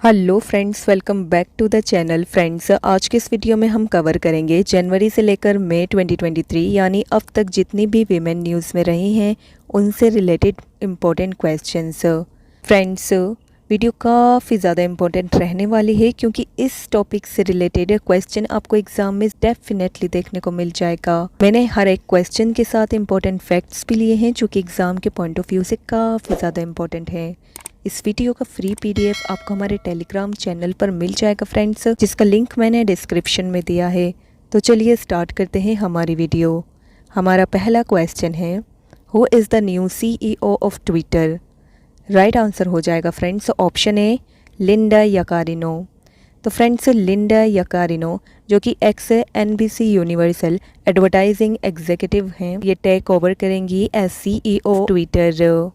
Hello friends, welcome back to the channel. Friends, आज के इस वीडियो में हम कवर करेंगे जनवरी से लेकर मई 2023 यानी अब तक जितनी भी वीमेन न्यूज़ में रही हैं उनसे related important questions. Friends, video काफ़ी ज़्यादा इम्पोर्टेंट रहने वाली है क्योंकि इस टॉपिक से रिलेटेड क्वेश्चन आपको एग्जाम में डेफिनेटली देखने को मिल जाएगा। मैंने हर एक क्वेश्चन के साथ इम्पोर्टेंट फैक्ट्स भी लिए हैं जो कि एग्ज़ाम के पॉइंट ऑफ व्यू से काफ़ी ज़्यादा इम्पोर्टेंट हैं। इस वीडियो का फ्री पीडीएफ आपको हमारे टेलीग्राम चैनल पर मिल जाएगा फ्रेंड्स, जिसका लिंक मैंने डिस्क्रिप्शन में दिया है। तो चलिए स्टार्ट करते हैं हमारी वीडियो। हमारा पहला क्वेश्चन है, who is the new CEO of Twitter? Right answer हो जाएगा friends option A, Linda Yaccarino. तो फ्रेंड्स, लिंडा याकारिनो जो कि x NBC universal advertising executive हैं, ये टेक ओवर करेंगी एज सीईओ ट्विटर।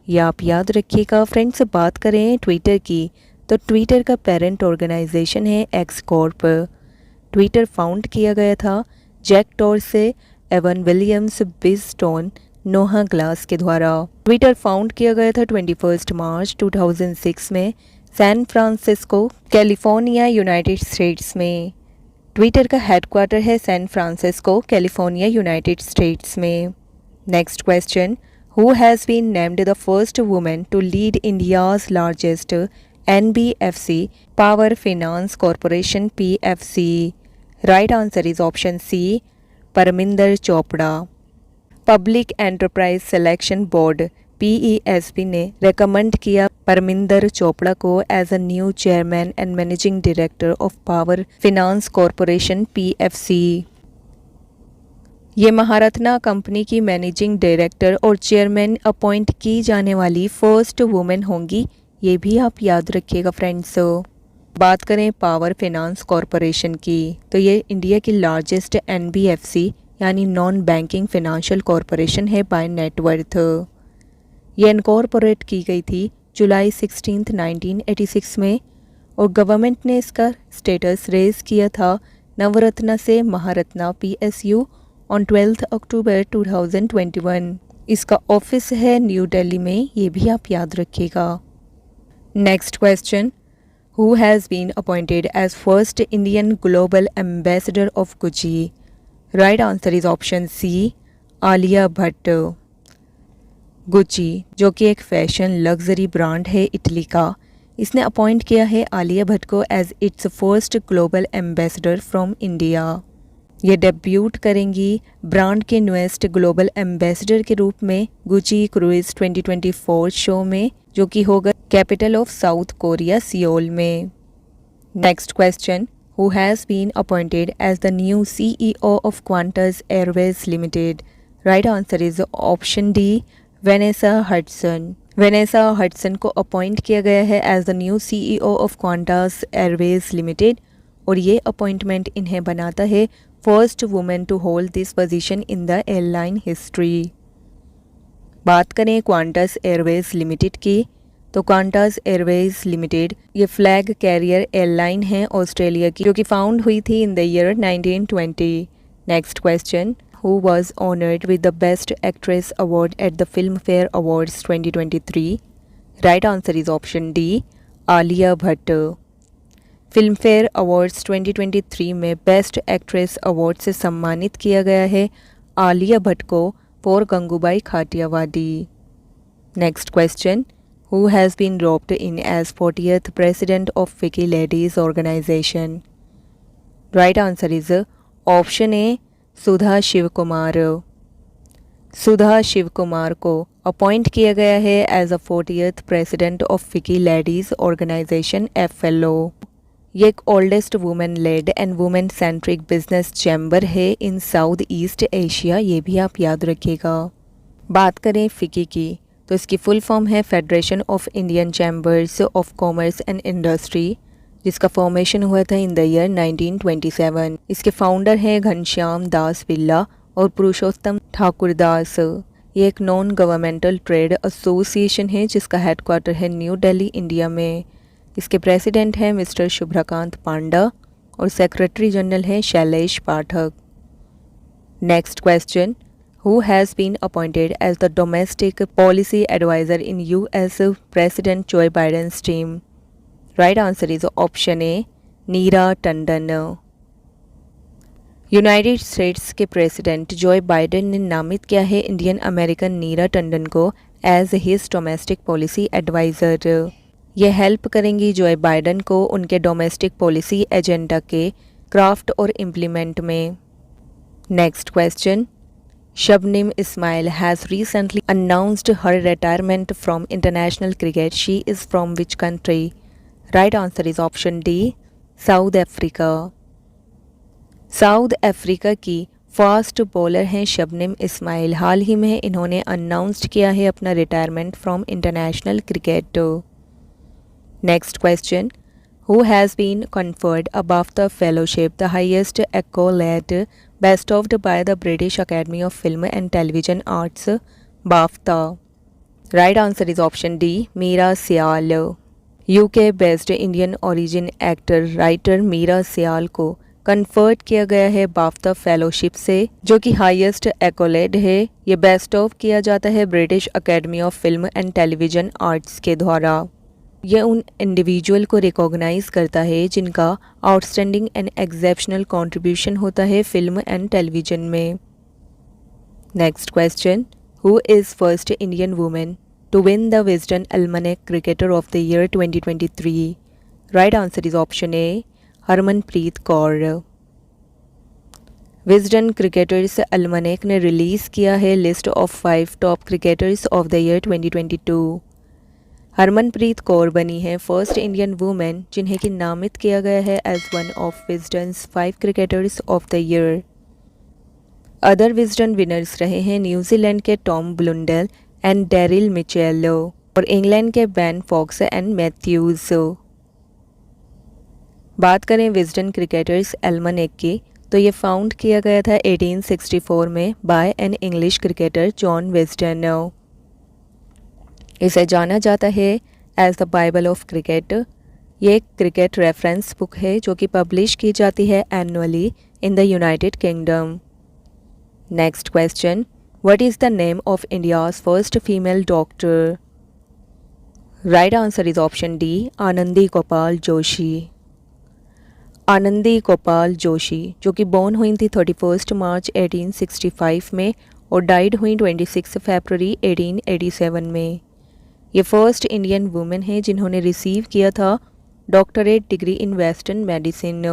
ये आप याद रखिएगा। फ्रेंड्स, बात करें ट्विटर की तो ट्विटर का पेरेंट ऑर्गेनाइजेशन है एक्स कॉर्प। ट्विटर फाउंड किया गया था जैक डॉर्से, एवन विलियम्स, बिजस्टोन, नोहा ग्लास के द्वारा। ट्विटर फाउंड किया गया था 21 मार्च 2006 में San Francisco, California, United States में। ट्विटर का हेडक्वार्टर है San Francisco, California, United States में। Next question, who has been named the first woman to lead India's largest NBFC, Power Finance Corporation PFC? Right answer is option C, Parminder Chopra. Public Enterprise Selection Board PESB ने recommend किया परमिंदर चोपड़ा को as a new chairman and managing director of power finance corporation PFC। ये Maharatna company की managing director और chairman appoint की जाने वाली first women होंगी, ये भी आप याद रखिएगा फ्रेंड्स। बात करें पावर फाइनेंस कॉरपोरेशन की तो ये इंडिया की लार्जेस्ट NBFC यानी नॉन बैंकिंग फाइनेंशियल कॉरपोरेशन है बाय नेटवर्थ। ये इनकॉर्पोरेट की गई थी जुलाई 16, 1986 में और गवर्नमेंट ने इसका स्टेटस रेज किया था नवरत्ना से महारत्ना PSU ऑन 12 अक्टूबर 2021। इसका ऑफिस है न्यू दिल्ली में, ये भी आप याद रखिएगा। Next question, who has been appointed as first Indian global ambassador of Gucci? Right answer is option C, Alia Bhatt. Gucci जो कि एक फैशन लग्जरी ब्रांड है इटली का, इसने अपॉइंट किया है आलिया भट्ट को as its first global ambassador from India. ये डेब्यूट करेंगी ब्रांड के न्यूएस्ट ग्लोबल एम्बेसडर के रूप में गुची क्रूइज 2024 शो में, जो कि होगा capital of South Korea Seoul में। Next question, who has been appointed as the new CEO of Qantas Airways Limited? Right answer is option D, Vanessa Hudson. Vanessa Hudson को appoint किया गया है as the new CEO of Qantas Airways Limited और ये appointment इन्हें बनाता है first women to hold this position in the airline history. बात करें क्वांटस एयरवेज लिमिटेड की तो क्वांटस एयरवेज लिमिटेड ये फ्लैग कैरियर एयरलाइन है ऑस्ट्रेलिया की, जो कि फाउंड हुई थी इन the year 1920। Next question, who was honoured with the best actress award at the film fair awards 2023? Right answer is option D, Alia Bhatt. Film fair awards 2023 में best actress award से सम्मानित किया गया है आलिया भट्ट को for Gangubai Kathiawadi. Next question, who has been roped in as 40th president of FICCI ladies organisation? Right answer is option A, Sudha Shiv Kumar. Sudha Shiv Kumar को appoint किया गया है as a 40th president of FICCI ladies organisation FLO। ये एक oldest women led and women centric business chamber है in south east Asia, ये भी आप याद रखिएगा। बात करें फिकी की तो इसकी फुल फॉर्म है federation of Indian chambers of commerce and industry, जिसका फॉर्मेशन हुआ था इन द ईयर 1927। इसके फाउंडर हैं घनश्याम दास बिल्ला और पुरुषोत्तम ठाकुर दास। ये एक नॉन गवर्नमेंटल ट्रेड एसोसिएशन है जिसका हेडक्वार्टर है न्यू दिल्ली, इंडिया में। इसके प्रेसिडेंट हैं मिस्टर शुभ्रकांत पांडा और सेक्रेटरी जनरल हैं Shailesh Pathak. Next question, who has been appointed as the domestic policy advisor in US President Joe Biden's team? Right answer is option A Neera Tandon. United States के president Joe Biden ने नामित किया है Indian American Neera Tandon को as his domestic policy adviser. ये help करेंगी Joe Biden को उनके डोमेस्टिक पॉलिसी एजेंडा के क्राफ्ट और इम्प्लीमेंट में। Next question, Shabnim Ismail has recently announced her retirement from international cricket. She is from which country? Right answer is option D, south Africa. South Africa की fast bowler हैं Shabnim Ismail. हाल ही में इन्होंने announced किया है अपना retirement from international cricket. Next question, who has been conferred above the fellowship, the highest accolade bestowed by the British Academy of Film and Television Arts, BAFTA? Right answer is option D, Meera Syal. UK based Indian origin actor writer Meera Syal को confer किया गया है बाफ्ता fellowship से, जो कि highest एक्कोलेड है। ये best of किया जाता है British academy of film and television arts के द्वारा। यह उन इंडिविजुअल को रिकॉग्नाइज करता है जिनका आउटस्टैंडिंग एंड एक्सेप्शनल कंट्रीब्यूशन होता है फिल्म एंड टेलीविजन में। Next question, who is first Indian women to win the Wisden Almanack cricketer of the year 2023? Right answer is option A, Harmanpreet Kaur. Wisden cricketers Almanack ने release किया है list of 5 top cricketers of the year 2022। Harmanpreet Kaur बनी है first Indian women जिन्हें कि नामित किया गया है as one of Wisden's 5 cricketers of the year. Other Wisden winners रहे हैं न्यूजीलैंड के Tom Blundell and Daryl Mitchell और इंग्लैंड के बेन फॉक्स एंड मैथ्यूज। बात करें विजडन क्रिकेटर्स अल्मनेक की, तो ये फाउंड किया गया था 1864 में by an English cricketer John Wisden. इसे जाना जाता है as the Bible of cricket. ये एक क्रिकेट रेफरेंस बुक है जो कि पब्लिश की जाती है annually in the United kingdom. Next question, what is the name of India's first female doctor? Right answer is option D, Anandi Gopal Joshi. Anandi Gopal Joshi जो कि बॉर्न हुई थी 31 मार्च 1865 में और डाइड हुई 26 फरवरी 1887 में। ये फर्स्ट इंडियन वुमेन है जिन्होंने रिसीव किया था doctorate degree in western medicine.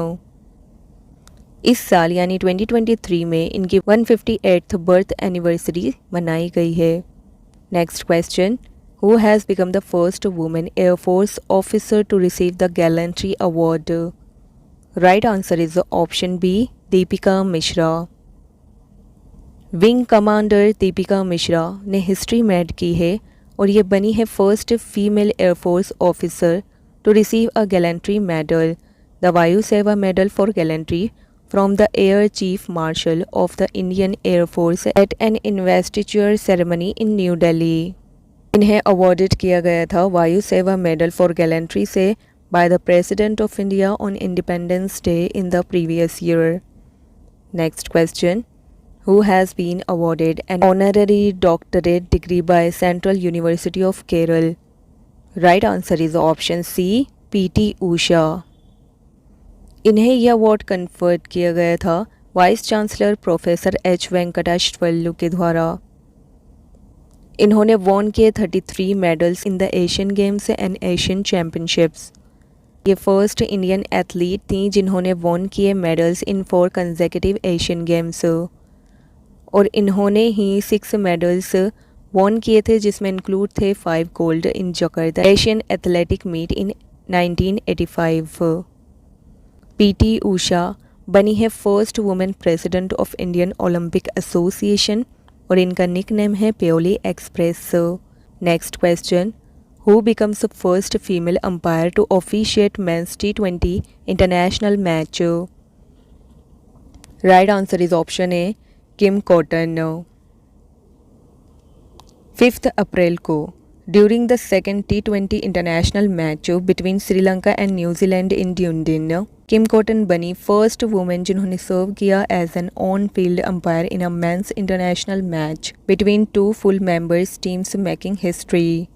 इस साल यानी 2023 में इनकी 158th बर्थ एनिवर्सरी मनाई गई है। Next question, who has become the first women air force officer to receive the gallantry award? Right answer is option B, Deepika Mishra. Wing commander Deepika Mishra ने हिस्ट्री मेड की है और ये बनी है first female air force officer to receive a gallantry medal, the Vayu Sena medal for gallantry from the air chief marshal of the Indian air force at an investiture ceremony in New Delhi. इन्हें awarded किया गया था वायु सेवा मेडल फॉर गैलेंट्री से by the president of India on independence day in the previous year. Next question, who has been awarded an honorary doctorate degree by Central University of Kerala? Right answer is option C, PT Usha। इन्हें यह award conferred किया गया था vice chancellor professor H Venkateswarlu के द्वारा। इन्होंने von किए 33 medals in the Asian games and Asian championships. ये फर्स्ट इंडियन एथलीट थी जिन्होंने वॉन किए medals in 4 consecutive Asian games और इन्होंने ही 6 मेडल्स वॉन किए थे जिसमें इंक्लूड थे 5 gold in Jakarta Asian athletic meet in 1985। PT Usha बनी है first women president of Indian Olympic association और इनका निकनेम है Payyoli express. Next question, who becomes the first female umpire to officiate men's T20 international match? Right answer is option A, Kim Cotton. 5 April को during the second T20 international match between Sri Lanka and New Zealand in Dunedin, Kim Cotton बनी first women जिन्होंने serve किया as an on field umpire in a men's international match between 2 full members teams making history.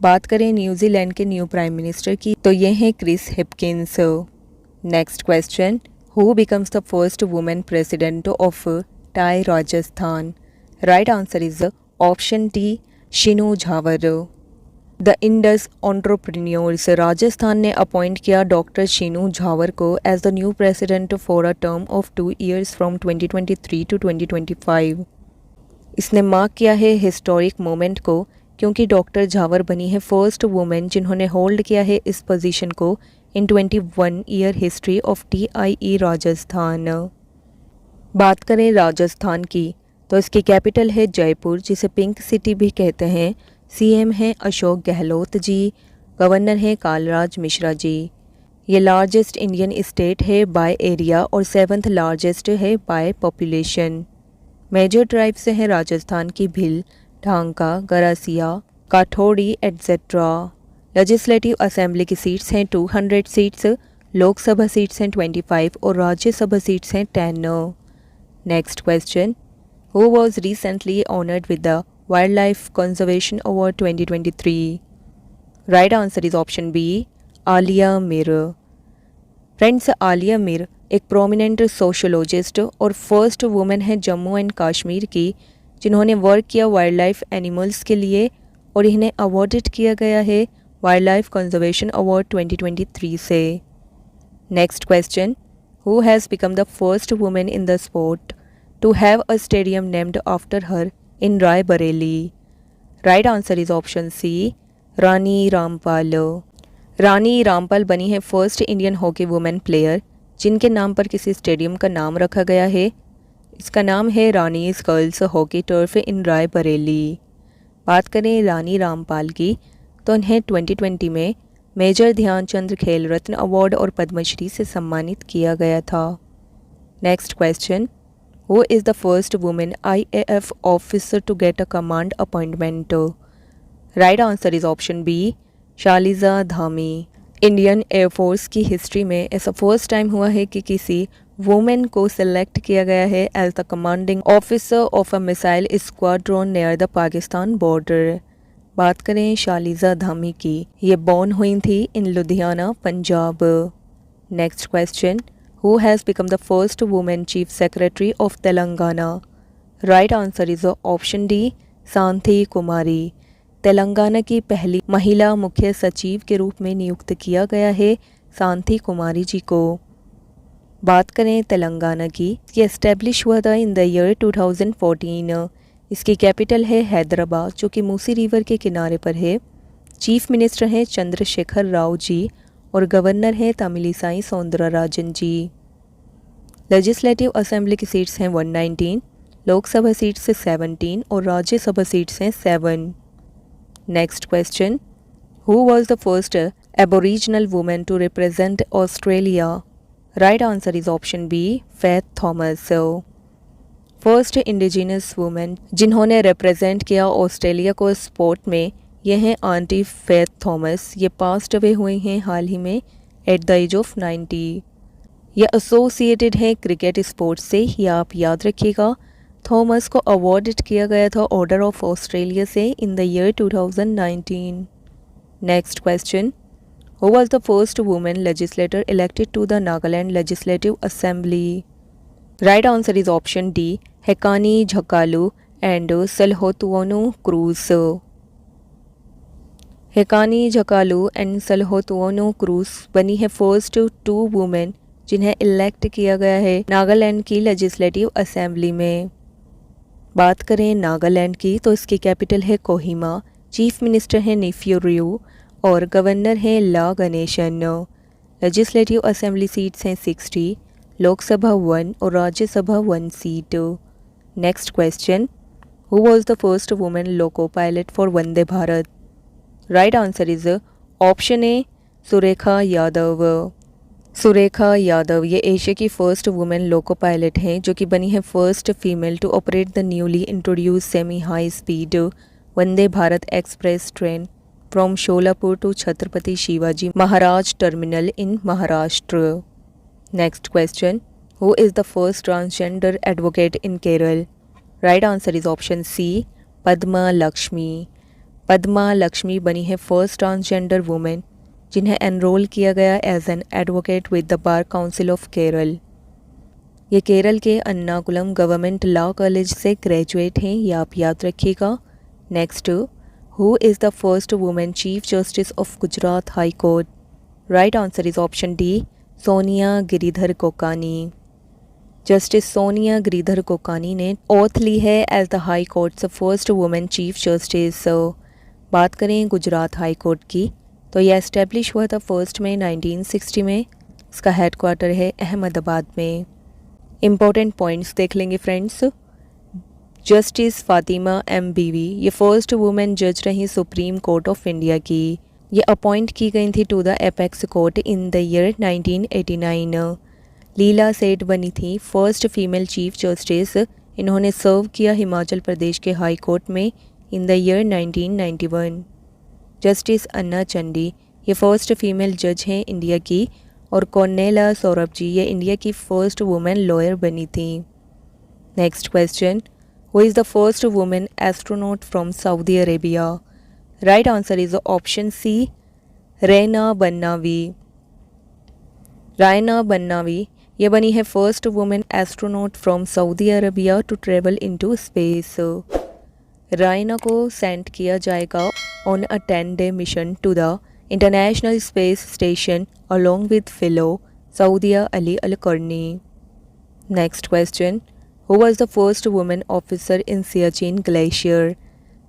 बात करें New Zealand के new prime minister की तो ये हैं Chris Hipkins. Next question, who becomes the first women president of TiE Rajasthan? Right answer is option D Shinu Jhawar. The Indus entrepreneurs Rajasthan ने appoint किया doctor Shinu Jhawar को as the new president for a term of 2 years from 2023 to 2025। इसने mark किया है historic moment को क्योंकि doctor झावर बनी है फर्स्ट वुमेन जिन्होंने होल्ड किया है इस पोजीशन को इन 21 year history of TIE Rajasthan. बात करें राजस्थान की तो इसकी कैपिटल है जयपुर जिसे पिंक सिटी भी कहते हैं। CM हैं अशोक गहलोत जी, गवर्नर हैं कालराज मिश्रा जी। ये लार्जेस्ट इंडियन स्टेट है बाय एरिया और 7th लार्जेस्ट है बाय पॉपुलेशन। मेजर ट्राइब्स हैं राजस्थान की Bhil, Dhanka, Garasia, Kathodi etcetera. Legislative assembly की सीट्स हैं 200 सीट्स, लोकसभा सीट्स हैं 25 और राज्यसभा सीट्स हैं 10। Next question, who was recently honoured with the wild life conservation award 2023? Right answer is option B Alia Mir. Friends, Alia Mir एक prominent sociologist और first women है जम्मू एंड कश्मीर की जिन्होंने वर्क किया वाइल्ड लाइफ एनिमल्स के लिए और इन्हें अवॉर्डेड किया गया है वाइल्ड लाइफ कंजर्वेशन अवार्ड 2023 से। Next question, who has become the first women in the sport to have a stadium named after her in Raebareli? Right answer is option C Rani Rampal. Rani Rampal बनी है first Indian hockey women player जिनके नाम पर किसी stadium का नाम रखा गया है। इसका नाम है रानीज गर्ल्स हॉकी टर्फ इन रायबरेली। बात करें रानी रामपाल की तो इन्हें 2020 में मेजर ध्यानचंद खेल रत्न अवार्ड और पद्मश्री से सम्मानित किया गया था। Next question, who is the first women IAF officer to get a command appointment? Right answer is option B Shaliza Dhami. Indian air force की हिस्ट्री में ऐसा फर्स्ट टाइम हुआ है कि किसी वुमेन को सिलेक्ट किया गया है as the commanding officer of a missile squadron near the Pakistan border. बात करें शालिजा धामी की, ये बॉर्न हुई थी in Ludhiana Punjab. Next question, who has become the first women chief secretary of Telangana? Right answer is option D Shanti Kumari. Telangana की पहली महिला मुख्य सचिव के रूप में नियुक्त किया गया है शांति कुमारी जी को। बात करें तेलंगाना की, ये एस्टेब्लिश हुआ था इन द ईयर 2014। इसकी कैपिटल है हैदराबाद जो कि मूसी रिवर के किनारे पर है। चीफ मिनिस्टर हैं चंद्रशेखर राव जी और गवर्नर हैं तमिलिसाई सौंदरराजन जी। लेजिस्लेटिव असेंबली की सीट्स हैं 119, लोकसभा सीट्स से 17 और राज्यसभा सीट्स हैं 7। Next question, who was the first Aboriginal women to represent Australia? Right answer is option B Faith Thomas. First indigenous women जिन्होंने रिप्रेजेंट किया ऑस्ट्रेलिया को स्पोर्ट में ये हैं आंटी फैथ थॉमस। ये पास्ट अवे हुई हैं हाल ही में एट द एज ऑफ 90। ये एसोसिएटेड है क्रिकेट स्पोर्ट्स से, ये आप याद रखिएगा। थॉमस को अवॉर्डेड किया गया था ऑर्डर ऑफ ऑस्ट्रेलिया से in the year 2019। Next question, who was the first women legislator elected to the Nagaland legislative assembly? Right answer is option D Hekani Jakhalu and Salhoutuonuo Kruse. Hekani Jakhalu and Salhoutuonuo Kruse बनी है फर्स्ट 2 वुमेन जिन्हें इलेक्ट किया गया है नागालैंड की लेजिस्लेटिव असेंबली में। बात करें नागालैंड की तो इसकी कैपिटल है कोहिमा, चीफ मिनिस्टर है नेफ्यू रियू और गवर्नर हैं ला गणेशन। लेजिस्लेटिव असेंबली सीट्स हैं 60, लोकसभा 1 और Rajya Sabha 1 seat. Next question, who was the first women loco pilot for Vande Bharat? Right answer is option ए सुरेखा यादव। सुरेखा यादव ये एशिया की फर्स्ट वुमेन लोको पायलट हैं जो कि बनी है first female to operate the newly introduce semi high speed Vande Bharat express train from Sholapur to Chhatrapati Shivaji Maharaj terminal in Maharashtra. Next question, who is the first transgender advocate in Kerala? Right answer is option C Padma Lakshmi. Padma Lakshmi बनी है first transgender women जिन्हें enrol किया गया as an advocate with the bar council of Kerala. ये केरल के Ernakulam government law college से graduate हैं, ये आप याद रखिएगा। Next, who is the first women chief justice of Gujarat high court? Right answer is option D, Sonia Giridhar Kokani. Justice Sonia Giridhar Kokani ने ओथ ली है as the high court's first women chief justice. बात करें गुजरात हाई कोर्ट की तो यह एस्टेब्लिश हुआ था फर्स्ट में 1960 में। इसका हेडक्वार्टर है अहमदाबाद में। इम्पोर्टेंट पॉइंट्स देख लेंगे फ्रेंड्स। जस्टिस फातिमा एम बीवी ये फर्स्ट वुमेन जज रही सुप्रीम कोर्ट ऑफ इंडिया की। ये अपॉइंट की गई थी to the apex court in the year 1989। Leila Seth बनी थी फर्स्ट फीमेल चीफ जस्टिस। इन्होंने सर्व किया हिमाचल प्रदेश के हाई कोर्ट में इन द ईयर 1991। जस्टिस अन्ना चंडी ये फर्स्ट फीमेल जज हैं इंडिया की। और कॉर्नेला सौरभ जी ये इंडिया की फर्स्ट वुमेन लॉयर बनी थी। Next question, who is the first women astronaut from Saudi Arabia? Right answer is option C, Rayyanah Barnawi. Rayyanah Barnawi ये बनी है first women astronaut from Saudi Arabia to travel into space. Rayyanah को send किया जाएगा on a 10-day mission to the international space station along with fellow Saudi Ali Al Qarni. Next question, who was the first women officer in Siachen glacier?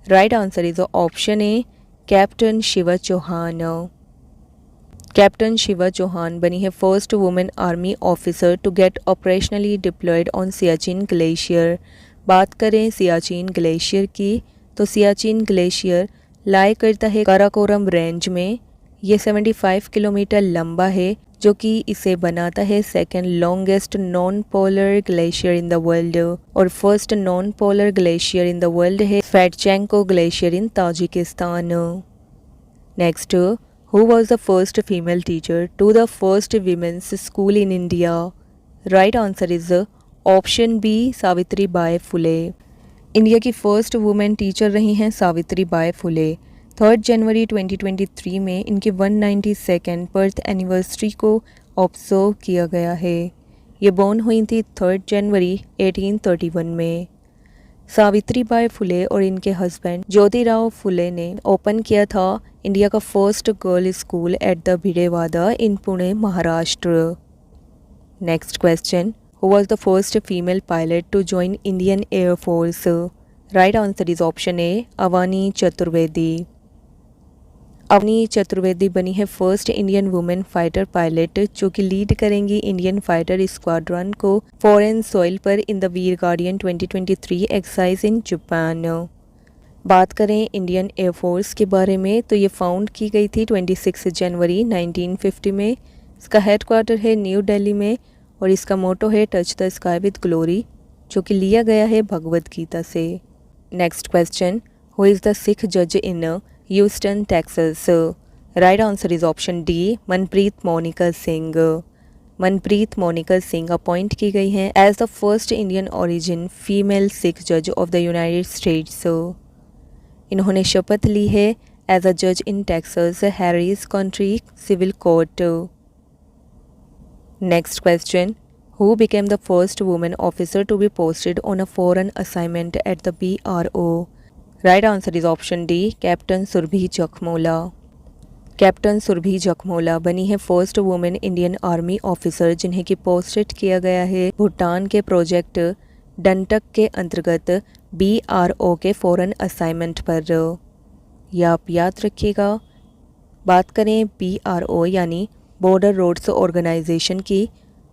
Right answer is option A, captain Shiva Chauhan. Captain Shiva Chauhan बनी है first women army officer to get operationally deployed on Siachen glacier. बात करें Siachen glacier की तो Siachen glacier लाई करता है Karakoram range में। ये 75 किलोमीटर लंबा है जो कि इसे बनाता है second longest non polar glacier in the world. और first non polar glacier in the world है Fedchenko glacier in Tajikistan. Next, who was the first female teacher to the first women's school in India? Right answer is option B, Savitri Bai Phule. India की first women teacher रही हैं सावित्री बाई फुले। 3 जनवरी 2023 में इनके 192nd birth anniversary को observe किया गया है। ये बॉर्न हुई थी 3 जनवरी 1831 में। सावित्री बाई फुले और इनके हस्बैंड ज्योतिराव फुले ने ओपन किया था इंडिया का first girl school at the Bhidewada in Pune Maharashtra. Next question, who was the first female pilot to join Indian air force? Right answer is option A, Avani Chaturvedi. Avani Chaturvedi बनी है first Indian women fighter pilot जो कि lead करेंगी Indian fighter squadron को foreign soil पर in the Veer guardian 2023 exercise in Japan. बात करें Indian air force के बारे में तो ये फाउंड की गई थी 26 जनवरी 1950 में। इसका हेडक्वार्टर है न्यू दिल्ली में और इसका मोटो है touch the sky with glory जो कि लिया गया है भगवद गीता से। Next question, who is the Sikh जज in Houston Texas? Right answer is option D, Manpreet Monika Singh. Manpreet Monika Singh appoint की गई हैं as the first Indian origin female Sikh जज ऑफ द यूनाइटेड स्टेट्स। इन्होंने शपथ ली है एज अ जज in Texas Harris County civil court. Next question, who became the first women officer to be posted on a foreign assignment at the BRO? Right answer is option D, captain Surbhi Jakhmola. Captain Surbhi Jakhmola बनी है first women Indian army officer जिन्हें कि posted किया गया है भूटान के project डंटक के अंतर्गत BRO के फॉरेन असाइनमेंट पर। यह आप याद रखिएगा। बात करें BRO यानी बॉर्डर रोड्स ऑर्गेनाइजेशन की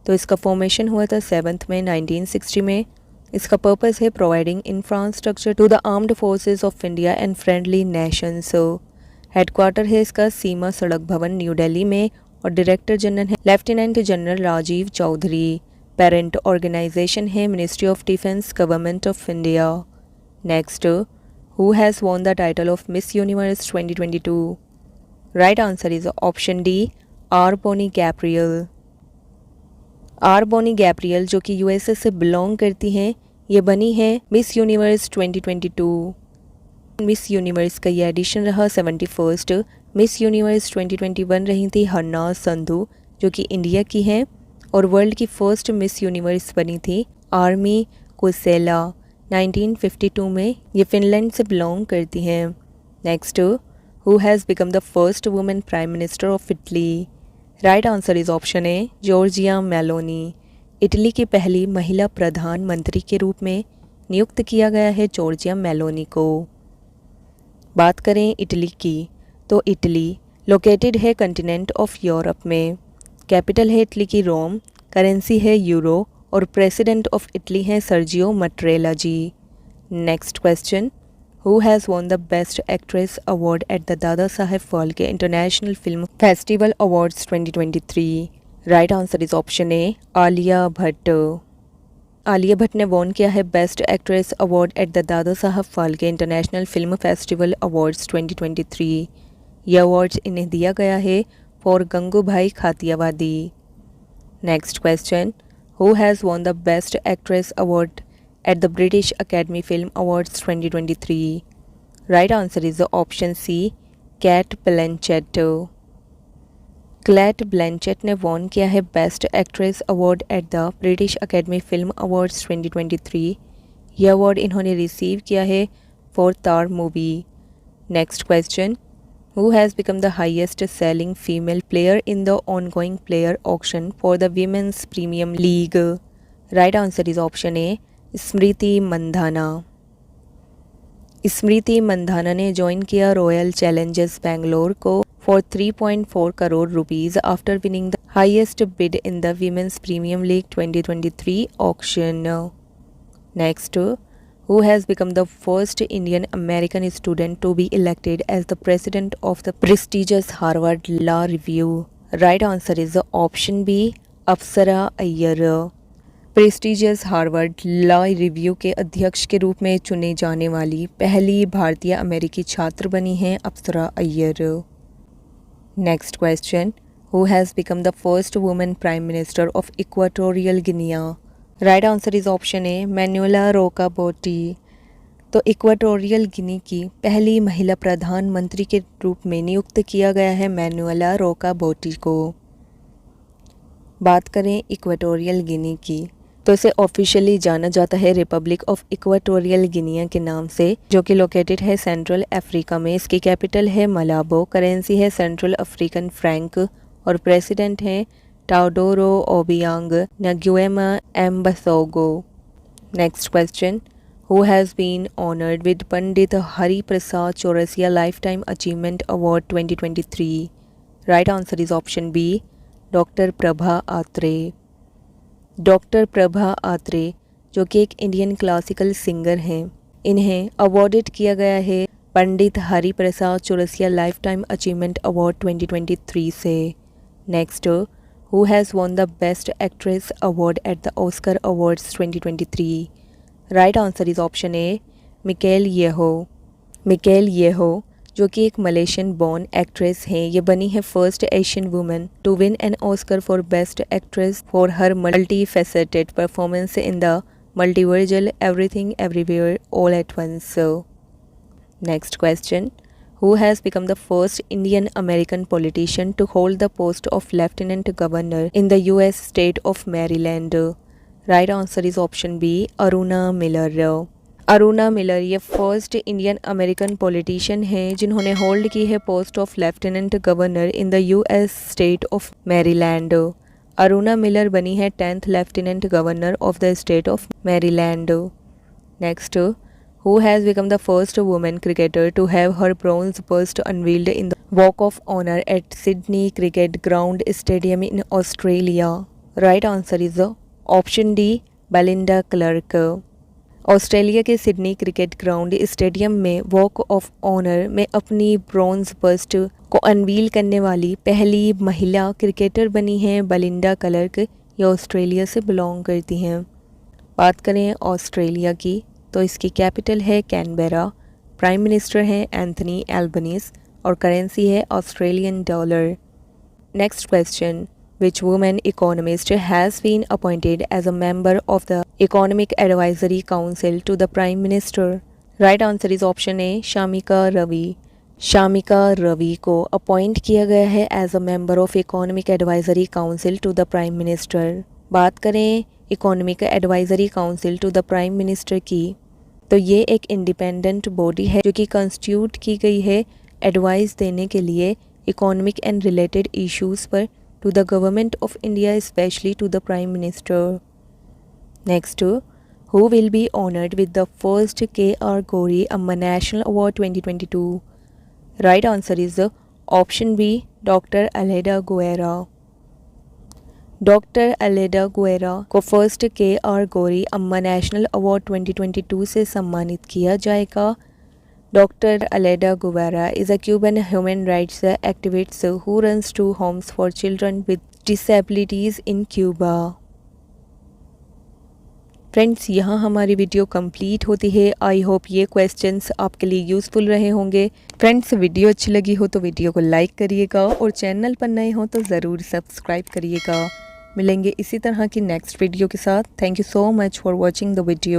तो इसका फॉर्मेशन हुआ था 7 मई 1960 में। इसका पर्पस है providing infrastructure to the armed forces of India and friendly nations. Headquarter है इसका सीमा सड़क भवन न्यू दिल्ली में और डायरेक्टर जनरल है lieutenant general Rajiv Chaudhary. Parent organisation है ministry of defence government of India. Next, who has won the title of Miss Universe 2022? Right answer is option D, R Bonney Gabriel. R Bonney Gabriel जो कि USA से belong करती हैं, ये बनी है miss Universe 2022। Miss universe का ये एडिशन रहा 71st। मिस यूनिवर्स 2021 रही थी हरना संधू जो कि इंडिया की हैं, और वर्ल्ड की फर्स्ट मिस यूनिवर्स बनी थी आर्मी कोसेला 1952 में। ये फिनलैंड से बिलोंग करती हैं। Next, who has become the first women prime minister of Italy? Right answer is option A Giorgia Meloni. Italy की पहली महिला प्रधानमंत्री के रूप में नियुक्त किया गया है जॉर्जिया मेलोनी को। बात करें इटली की, तो इटली लोकेटेड है कंटिनेंट ऑफ यूरोप में। कैपिटल है इटली की रोम, करेंसी है यूरो, और प्रेसिडेंट ऑफ इटली हैं Sergio Mattarella ji. Next question, who has won the best actress award at the Dada Saheb Phalke international film festival awards 2023? Right answer is option A Alia Bhatt. Alia Bhatt ने won किया है best actress award at the Dada Saheb Phalke international film festival awards 2023। यह awards इन्हें दिया गया है for Gangubai Kathiawadi. Next question, who has won the best actress award at the British academy film awards 2023? Right answer is option C Cate Blanchett. Cate Blanchett ने won किया है best actress award at the British academy film awards 2023। यह award इन्होंने receive किया है for Tar movie. Next question, who has become the highest selling female player in the ongoing player auction for the women's premium league? Right answer is option A Smriti Mandhana. Smriti Mandhana ने join किया Royal Challengers Bangalore को for 3.4 crore rupees after winning the highest bid in the women's premium league 2023 auction. Next, who has become the first Indian American student to be elected as the president of the prestigious Harvard law review? Right answer is option B Apsara Iyer. Prestigious Harvard law review के अध्यक्ष के रूप में चुने जाने वाली पहली भारतीय अमेरिकी छात्र बनी हैं Apsara Iyer. Next question, who has become the first women prime minister of Equatorial Guinea? Right answer is option A Manuela Roka Botey. तो इक्वाटोरियल गिनी की पहली महिला प्रधानमंत्री के रूप में नियुक्त किया गया है मैनुएला रोकाबोटी को। बात करें इक्वाटोरियल गिनी की, तो इसे ऑफिशियली जाना जाता है रिपब्लिक ऑफ इक्वाटोरियल गिनिया के नाम से, जो कि लोकेटेड है सेंट्रल अफ्रीका में। इसकी कैपिटल है मलाबो, करेंसी है सेंट्रल अफ्रीकन फ्रैंक, और प्रेसिडेंट हैं Teodoro Obiang Nguema Mbasogo. Next question, who has been honoured with Pandit Hari Prasad Chaurasia lifetime achievement award 2023? Right answer is option B doctor Prabha Atre. Doctor Prabha Atre जो कि एक Indian classical singer हैं, इन्हें awarded किया गया है Pandit Hari Prasad Chaurasia lifetime achievement award 2023 से। Next, who has won the best actress award at the Oscar awards 2023? Right answer is option A Michelle Yeoh. Michelle Yeoh जो कि एक मलेशियन बॉर्न एक्ट्रेस हैं, ये बनी है first Asian women to win an Oscar for best actress for her multi faceted performance in the multiversal everything everywhere all at once. Next question, who has become the first Indian American politician to hold the post of lieutenant governor in the US state of Maryland? Right answer is option B Aruna Miller. Aruna Miller ये first Indian American politician हैं जिन्होंने hold की है post of lieutenant governor in the US state of Maryland. Aruna Miller बनी है 10th lieutenant governor of the state of Maryland. Next, who has become the first women cricketer to have her bronze bust unveiled in the walk of honour at Sydney cricket ground stadium in Australia? Right answer is option D Belinda Clark. Australia के Sydney cricket ground stadium में walk of honour में अपनी bronze bast को unveil करने वाली पहली महिला cricketer बनी हैं बेलिंडा क्लर्क। ये ऑस्ट्रेलिया से बिलोंग करती हैं। बात करें ऑस्ट्रेलिया की, तो इसकी कैपिटल है कैनबेरा, प्राइम मिनिस्टर हैं एंथनी एल्बनीज, और करेंसी है Australian dollar. Next question, which woman economist has been appointed as a member of the Economic Advisory Council to the Prime Minister? Right answer is option A Shamika Ravi. Shamika Ravi को appoint किया गया है as a member of economic advisory council to the prime minister. बात करें economic advisory council to the prime minister की, तो ये एक इंडिपेंडेंट बॉडी है जो कि कंस्टिट्यूट की गई है एडवाइस देने के लिए इकोनॉमिक एंड रिलेटेड इश्यूज़ पर to the government of India, specially to the prime minister. Next, who will be honored with the first K.R. Gori Amma National Award 2022? Right answer is option B, Dr. Aleda Guerra. Doctor Aleda Guerra को first K.R. गोरी अम्मा national award 2022 से सम्मानित किया जाएगा। Doctor Aleda Guerra is a Cuban human rights activist who runs 2 homes for children with disabilities in Cuba. Friends, यहाँ हमारी video complete होती है। आई होप ये क्वेश्चंस आपके लिए यूज़फुल रहे होंगे। फ्रेंड्स, वीडियो अच्छी लगी हो तो वीडियो को लाइक करिएगा और चैनल पर नए हो तो ज़रूर सब्सक्राइब करिएगा। मिलेंगे इसी तरह की नेक्स्ट वीडियो के साथ। Thank you so much for watching the video.